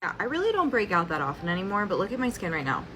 Yeah, I really don't break out that often anymore, but look at my skin right now.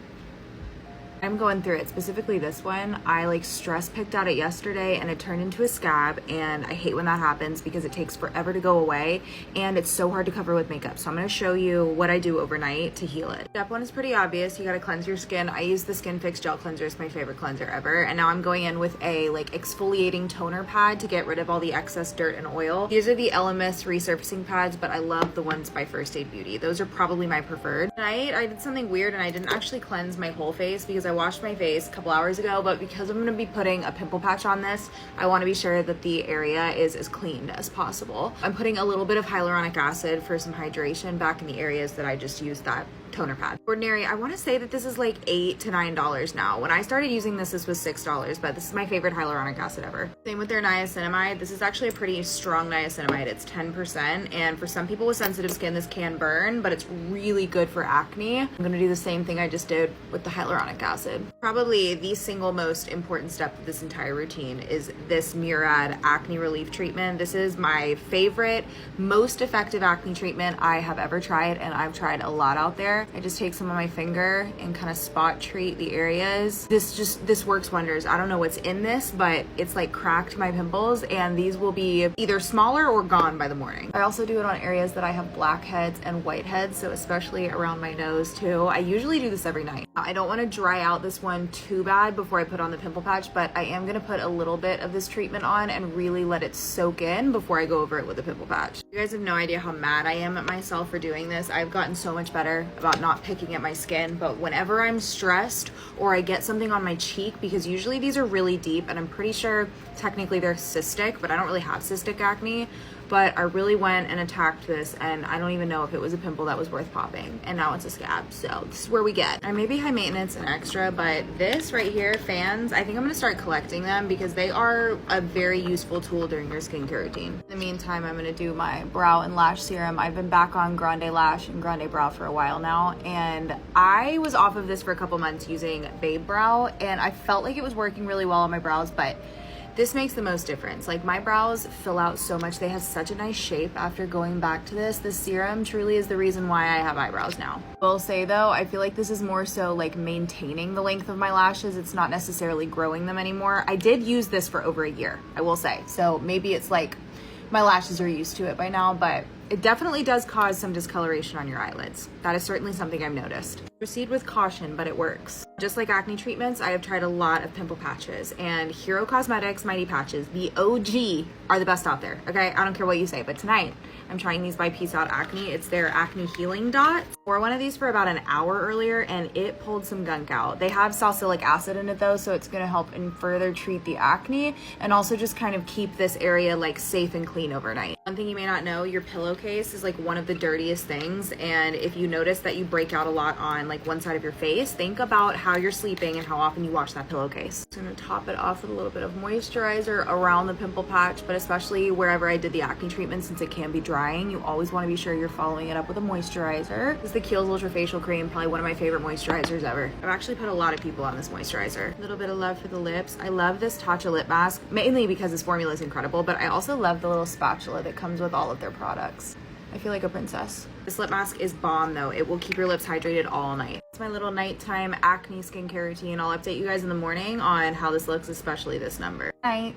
I'm going through it, specifically this one. I like stress picked at it yesterday and it turned into a scab, and I hate when that happens because it takes forever to go away and it's so hard to cover with makeup. So I'm going to show you what I do overnight to heal it. Step one is pretty obvious. You got to cleanse your skin. I use the Skin Fix Gel Cleanser. It's my favorite cleanser ever. And now I'm going in with a like exfoliating toner pad to get rid of all the excess dirt and oil. These are the LMS resurfacing pads, but I love the ones by First Aid Beauty. Those are probably my preferred. Tonight I did something weird and I didn't actually cleanse my whole face because I washed my face a couple hours ago, but because I'm going to be putting a pimple patch on this, I want to be sure that the area is as cleaned as possible. I'm putting a little bit of hyaluronic acid for some hydration back in the areas that I just used that toner pad. Ordinary, I want to say that this is like $8 to $9 now. When I started using this was $6, but this is my favorite hyaluronic acid ever. Same with their niacinamide. This is actually a pretty strong niacinamide. It's 10%, and for some people with sensitive skin, this can burn, but it's really good for acne. I'm gonna do the same thing I just did with the hyaluronic acid. Probably the single most important step of this entire routine is this Murad acne relief treatment. This is my favorite, most effective acne treatment I have ever tried, and I've tried a lot out there. I just take some on my finger and kind of spot treat the areas. This works wonders. I don't know what's in this, but it's like cracked my pimples, and these will be either smaller or gone by the morning. I also do it on areas that I have blackheads and whiteheads, so especially around my nose too. I usually do this every night. I don't want to dry out this one too bad before I put on the pimple patch, but I am going to put a little bit of this treatment on and really let it soak in before I go over it with the pimple patch. You guys have no idea how mad I am at myself for doing this. I've gotten so much better about not picking at my skin, but whenever I'm stressed or I get something on my cheek, because usually these are really deep and I'm pretty sure technically they're cystic, but I don't really have cystic acne, but I really went and attacked this, and I don't even know if it was a pimple that was worth popping, and now it's a scab. So this is where we get. I may be high maintenance and extra, but this right here, fans, I think I'm gonna start collecting them because they are a very useful tool during your skincare routine. In the meantime, I'm gonna do my brow and lash serum. I've been back on Grande Lash and Grande Brow for a while now, and I was off of this for a couple months using Babe Brow, and I felt like it was working really well on my brows, but this makes the most difference. Like, my brows fill out so much. They have such a nice shape after going back to this. This serum truly is the reason why I have eyebrows now. I will say though, I feel like this is more so like maintaining the length of my lashes. It's not necessarily growing them anymore. I did use this for over a year, I will say. So maybe it's like my lashes are used to it by now, but it definitely does cause some discoloration on your eyelids. That is certainly something I've noticed. Proceed with caution, but it works. Just like acne treatments, I have tried a lot of pimple patches, and Hero Cosmetics Mighty Patches, the OG, are the best out there, okay? I don't care what you say, but tonight, I'm trying these by Peace Out Acne. It's their acne healing dots. I wore one of these for about an hour earlier, and it pulled some gunk out. They have salicylic acid in it though, so it's gonna help and further treat the acne, and also just kind of keep this area like safe and clean overnight. One thing you may not know, your pillowcase is like one of the dirtiest things, and if you notice that you break out a lot on like one side of your face, think about how you're sleeping and how often you wash that pillowcase. I'm gonna top it off with a little bit of moisturizer around the pimple patch, but especially wherever I did the acne treatment, since it can be drying, you always want to be sure you're following it up with a moisturizer. This is the Kiehl's Ultra Facial Cream, probably one of my favorite moisturizers ever. I've actually put a lot of people on this moisturizer. A little bit of love for the lips. I love this Tatcha lip mask, mainly because this formula is incredible, but I also love the little spatula that comes with all of their products. I feel like a princess. This lip mask is bomb though. It will keep your lips hydrated all night. It's my little nighttime acne skincare routine. I'll update you guys in the morning on how this looks, especially this number. Night.